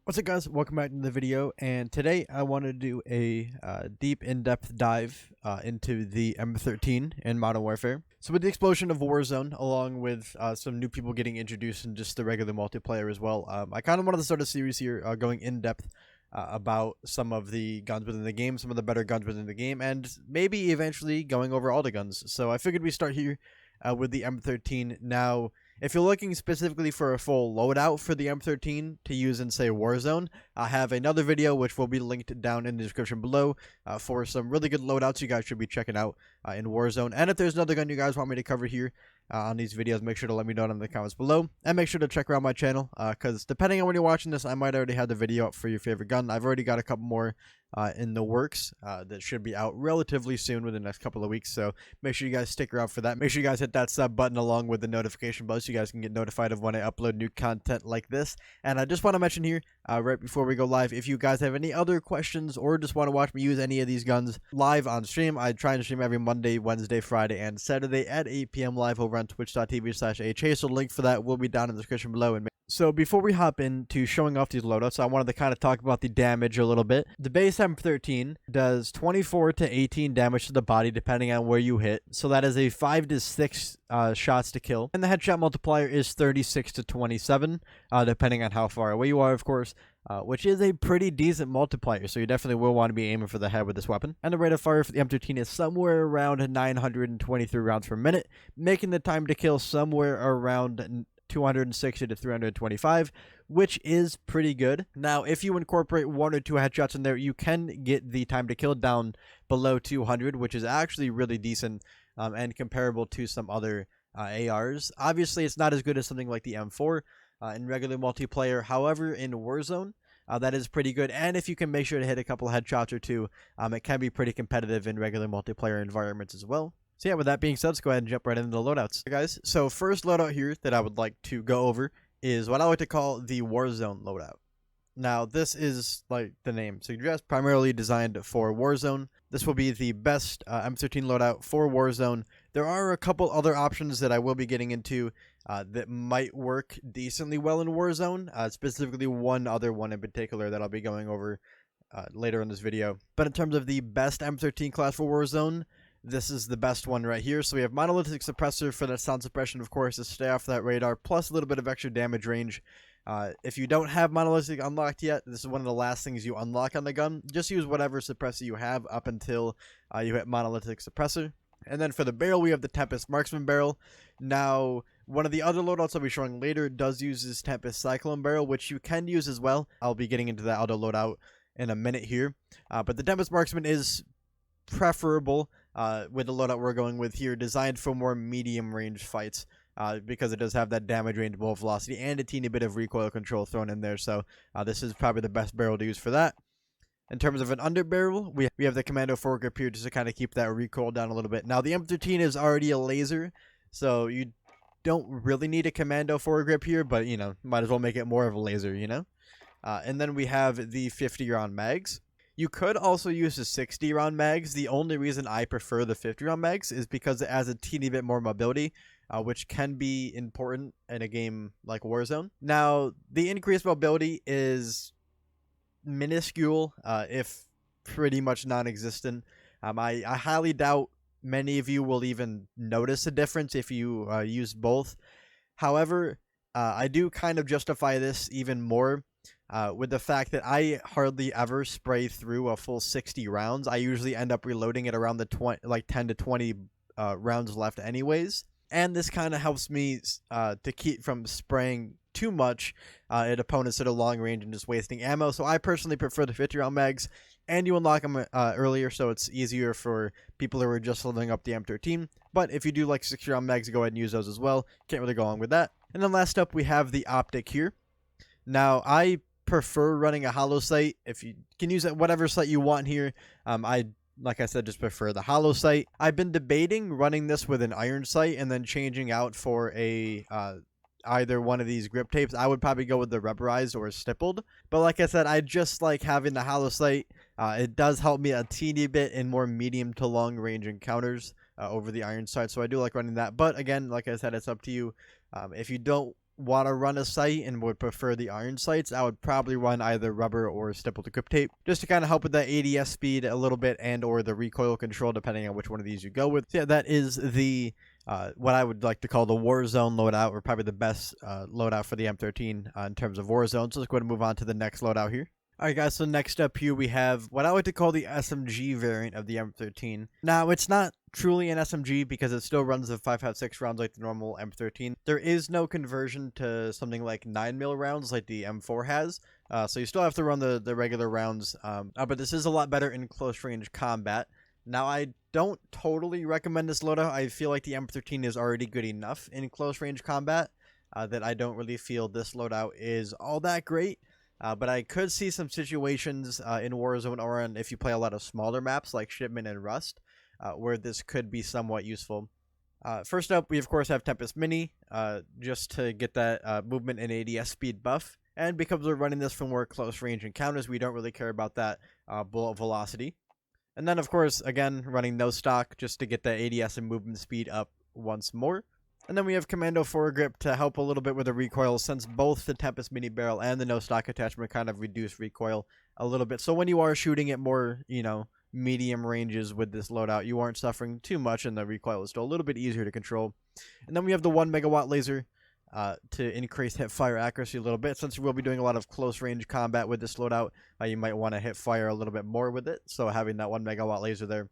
What's up, guys? Welcome back to the video, and today I want to do a deep in-depth dive into the M13 in Modern Warfare. So with the explosion of Warzone, along with some new people getting introduced and just the regular multiplayer as well, I kind of wanted to start a series here going in-depth about some of the guns within the game, some of the better guns within the game, and maybe eventually going over all the guns. So I figured we start here with the M13. Now, if you're looking specifically for a full loadout for the M13 to use in, say, Warzone, I have another video which will be linked down in the description below for some really good loadouts you guys should be checking out in Warzone. And if there's another gun you guys want me to cover here on these videos, make sure to let me know in the comments below. And make sure to check around my channel because depending on when you're watching this, I might already have the video up for your favorite gun. I've already got a couple more in the works that should be out relatively soon within the next couple of weeks. So make sure you guys stick around for that. Make sure you guys hit that sub button along with the notification bell so you guys can get notified of when I upload new content like this. And I just want to mention here, right before we go live, if you guys have any other questions or just want to watch me use any of these guns live on stream, I try and stream every Monday, Wednesday, Friday, and Saturday at 8 p.m. live over on twitch.tv/AHA. So the link for that will be down in the description below. So before we hop into showing off these loadouts, I wanted to kind of talk about the damage a little bit. The base M13 does 24 to 18 damage to the body depending on where you hit. So that is a 5 to 6 shots to kill. And the headshot multiplier is 36 to 27 depending on how far away you are, of course. Which is a pretty decent multiplier, so you definitely will want to be aiming for the head with this weapon. And the rate of fire for the M13 is somewhere around 923 rounds per minute, making the time to kill somewhere around 260 to 325, which is pretty good. Now, if you incorporate 1 or 2 headshots in there, you can get the time to kill down below 200, which is actually really decent and comparable to some other ARs. Obviously, it's not as good as something like the M4 in regular multiplayer. However, in Warzone, that is pretty good. And if you can make sure to hit a couple of headshots or two, it can be pretty competitive in regular multiplayer environments as well. So yeah, with that being said, let's go ahead and jump right into the loadouts. Okay, guys, so first loadout here that I would like to go over is what I like to call the Warzone loadout. Now, this is like the name suggests, primarily designed for Warzone. This will be the best M13 loadout for Warzone. There are a couple other options that I will be getting into that might work decently well in Warzone, specifically one other one in particular that I'll be going over later in this video. But in terms of the best M13 class for Warzone, this is the best one right here. So we have monolithic suppressor for that sound suppression, of course, to stay off that radar, plus a little bit of extra damage range. If you don't have monolithic unlocked yet, this is one of the last things you unlock on the gun. Just use whatever suppressor you have up until you hit monolithic suppressor. And then for the barrel, we have the Tempest Marksman barrel. Now, one of the other loadouts I'll be showing later does use this Tempest Cyclone barrel, which you can use as well. I'll be getting into that other loadout in a minute here. But the Tempest Marksman is preferable with the loadout we're going with here, designed for more medium range fights because it does have that damage range, bullet velocity, and a teeny bit of recoil control thrown in there. So this is probably the best barrel to use for that. In terms of an underbarrel, we have the Commando foregrip here just to kind of keep that recoil down a little bit. Now, the M13 is already a laser, so you don't really need a Commando foregrip here, but, you know, might as well make it more of a laser, you know? And then we have the 50-round mags. You could also use the 60-round mags. The only reason I prefer the 50-round mags is because it has a teeny bit more mobility, which can be important in a game like Warzone. Now, the increased mobility is minuscule, if pretty much non-existent. I highly doubt many of you will even notice a difference if you use both. However, I do kind of justify this even more with the fact that I hardly ever spray through a full 60 rounds. I usually end up reloading it around the 10 to 20 rounds left anyways. And this kind of helps me to keep from spraying too much at opponents at a long range and just wasting ammo. So I personally prefer the 50-round mags, and you unlock them earlier, so it's easier for people who are just leveling up the M13. But if you do like 60-round mags, go ahead and use those as well. Can't really go wrong with that. And then last up, we have the optic here. Now, I prefer running a hollow sight. If you can use it whatever sight you want here, like I said, just prefer the hollow sight. I've been debating running this with an iron sight and then changing out for a either one of these grip tapes. I would probably go with the rubberized or stippled. But like I said, I just like having the hollow sight. It does help me a teeny bit in more medium to long range encounters over the iron sight. So I do like running that. But again, like I said, it's up to you. If you don't want to run a sight and would prefer the iron sights, I would probably run either rubber or stippled grip tape, just to kind of help with that ADS speed a little bit and or the recoil control, depending on which one of these you go with. So yeah, that is the what I would like to call the Warzone loadout, or probably the best loadout for the M13 in terms of Warzone. So let's go ahead and move on to the next loadout here. Alright guys, so next up here we have what I like to call the SMG variant of the M13. Now, it's not truly an SMG because it still runs the 5.56 rounds like the normal M13. There is no conversion to something like 9mm rounds like the M4 has, so you still have to run the regular rounds, but this is a lot better in close range combat. Now, I don't totally recommend this loadout. I feel like the M13 is already good enough in close range combat that I don't really feel this loadout is all that great. But I could see some situations in Warzone or if you play a lot of smaller maps like Shipment and Rust where this could be somewhat useful. First up, we of course have Tempest Mini just to get that movement and ADS speed buff. And because we're running this for more close range encounters, we don't really care about that bullet velocity. And then of course, again, running no stock just to get that ADS and movement speed up once more. And then we have Commando Foregrip to help a little bit with the recoil, since both the Tempest Mini Barrel and the no stock attachment kind of reduce recoil a little bit. So when you are shooting at more, medium ranges with this loadout, you aren't suffering too much and the recoil is still a little bit easier to control. And then we have the 1 megawatt laser to increase hip fire accuracy a little bit. Since we will be doing a lot of close range combat with this loadout, you might want to hip fire a little bit more with it. So having that 1 megawatt laser there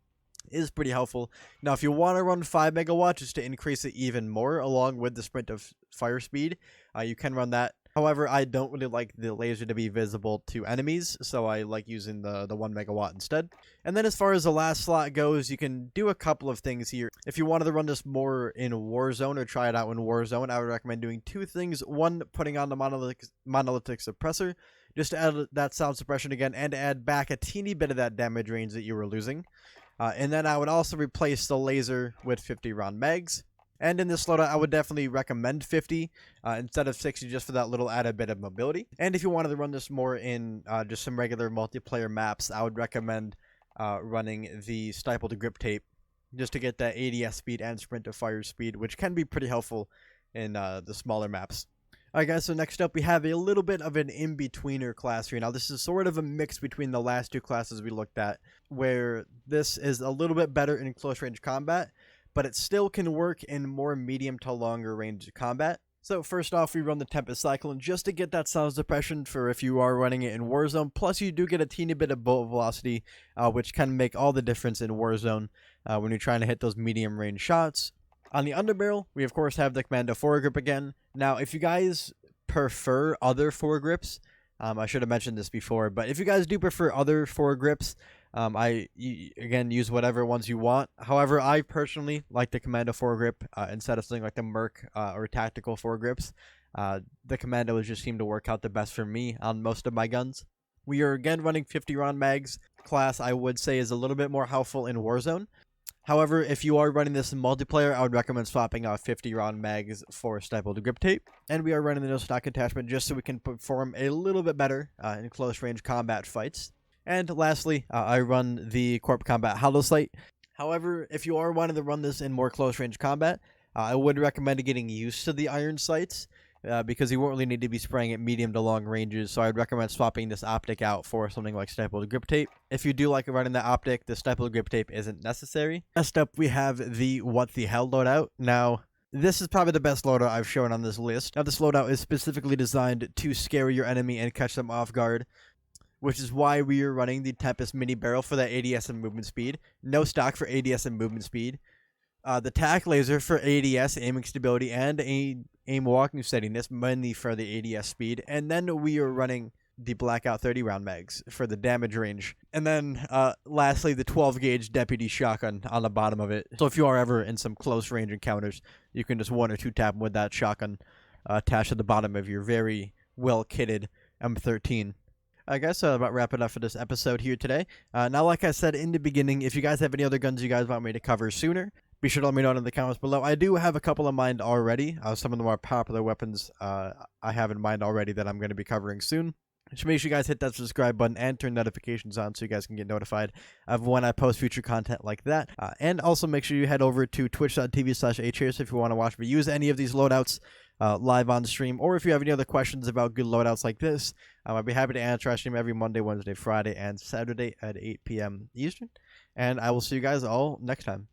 is pretty helpful. Now, if you want to run 5 megawatts just to increase it even more along with the sprint of fire speed, you can run that. However, I don't really like the laser to be visible to enemies, so I like using the 1 megawatt instead. And then as far as the last slot goes, you can do a couple of things here. If you wanted to run this more in Warzone or try it out in Warzone, I would recommend doing two things. One, putting on the monolithic suppressor, just to add that sound suppression again and add back a teeny bit of that damage range that you were losing. And then I would also replace the laser with 50 round mags. And in this loadout, I would definitely recommend 50 instead of 60 just for that little added bit of mobility. And if you wanted to run this more in just some regular multiplayer maps, I would recommend running the stippled grip tape just to get that ADS speed and sprint to fire speed, which can be pretty helpful in the smaller maps. Alright guys, so next up we have a little bit of an in-betweener class here. Now this is sort of a mix between the last two classes we looked at, where this is a little bit better in close range combat, but it still can work in more medium to longer range combat. So first off, we run the Tempest Cyclone just to get that sound suppression for if you are running it in Warzone, plus you do get a teeny bit of bullet velocity, which can make all the difference in Warzone when you're trying to hit those medium range shots. On the underbarrel, we of course have the Commando Foregrip again. Now, if you guys prefer other foregrips, I should have mentioned this before, but if you guys do prefer other foregrips, again, use whatever ones you want. However, I personally like the Commando Foregrip instead of something like the Merc or Tactical Foregrips. The Commandos just seem to work out the best for me on most of my guns. We are again running 50 round mags. Class, I would say, is a little bit more helpful in Warzone. However, if you are running this in multiplayer, I would recommend swapping out 50 round mags for stippled grip tape. And we are running the no stock attachment just so we can perform a little bit better in close range combat fights. And lastly, I run the Corp Combat Hollow Sight. However, if you are wanting to run this in more close range combat, I would recommend getting used to the iron sights because you won't really need to be spraying at medium to long ranges. So I'd recommend swapping this optic out for something like stippled grip tape. If you do like running the optic, the stippled grip tape isn't necessary. Next up, we have the What the Hell loadout. Now, this is probably the best loadout I've shown on this list. Now, this loadout is specifically designed to scare your enemy and catch them off guard, which is why we are running the Tempest Mini Barrel for that ADS and movement speed. No stock for ADS and movement speed. The TAC Laser for ADS, aiming stability, and aim walking steadiness, mainly for the ADS speed. And then we are running the Blackout 30 round mags for the damage range. And then lastly, the 12 gauge Deputy Shotgun on the bottom of it. So if you are ever in some close range encounters, you can just 1 or 2 tap with that shotgun attached to the bottom of your very well kitted M13. I guess about wrap it up for this episode here today. Now, like I said in the beginning, if you guys have any other guns you guys want me to cover sooner, be sure to let me know in the comments below. I do have a couple in mind already. Some of the more popular weapons I have in mind already that I'm going to be covering soon. So make sure you guys hit that subscribe button and turn notifications on so you guys can get notified of when I post future content like that. And also make sure you head over to twitch.tv/ahairs if you want to watch me use any of these loadouts. live on stream. Or if you have any other questions about good loadouts like this, I'd be happy to answer. I stream every Monday, Wednesday, Friday, and Saturday at 8 p.m. Eastern. And I will see you guys all next time.